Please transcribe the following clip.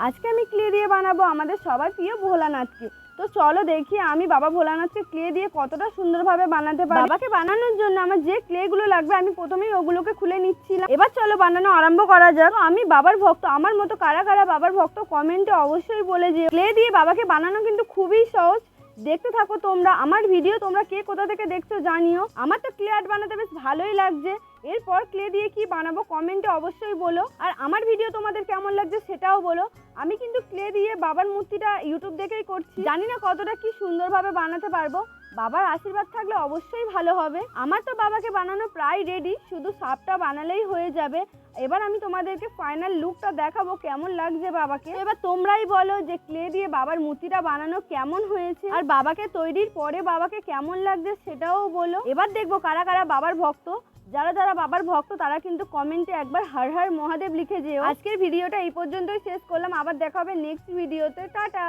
আজকে আমি ক্লে দিয়ে বানাবো আমাদের সবার প্রিয় ভোলানাথকে। তো চলো দেখি আমি বাবা ভোলানাথকে ক্লে দিয়ে কতটা সুন্দরভাবে বানাতে পারি। বাবাকে বানানোর জন্য আমার যে ক্লেগুলো লাগবে আমি প্রথমেই ওগুলোকে খুলে নিচ্ছিলাম। এবার চলো বানানো আরম্ভ করা যাক। আমি বাবার ভক্ত, আমার মতো কারা কারা বাবার ভক্ত কমেন্টে অবশ্যই বলে যেও। ক্লে দিয়ে বাবাকে বানানো কিন্তু খুবই সহজ। দেখতে থাকো তোমরা আমার ভিডিও, তোমরা কে কোথা থেকে দেখছো জানিও। আমার তো ক্লে আর্ট বানাতে বেশ ভালোই লাগছে। এরপর ক্লে দিয়ে কি বানাবো কমেন্টে অবশ্যই বলো। আর আমার ভিডিও তোমাদের কেমন লাগছে সেটাও বলো। আমি কিন্তু ক্লে দিয়ে বাবার মূর্তিটা ইউটিউব দেখেই করছি, জানি না কতটা কি সুন্দরভাবে বানাতে পারবো। বাবার আশীর্বাদ থাকলে অবশ্যই ভালো হবে। আমার তো বাবাকে বানানো প্রায় রেডি, শুধু সাপটা বানালেই হয়ে যাবে। এবার আমি তোমাদেরকে ফাইনাল লুকটা দেখাবো কেমন লাগছে বাবাকে। এবার তোমরাই বলো যে ক্লে দিয়ে বাবার মূর্তিটা বানানো কেমন হয়েছে, আর বাবাকে তৈরির পরে বাবাকে কেমন লাগছে সেটাও বলো। এবার দেখবো কারা কারা বাবার ভক্ত। যারা যারা বাবার ভক্ত তারা কিন্তু কমেন্টে একবার হর হর মহাদেব লিখে যেও। আজকের ভিডিওটা এই পর্যন্তই শেষ করলাম, আবার দেখা হবে নেক্সট ভিডিওতে। টাটা।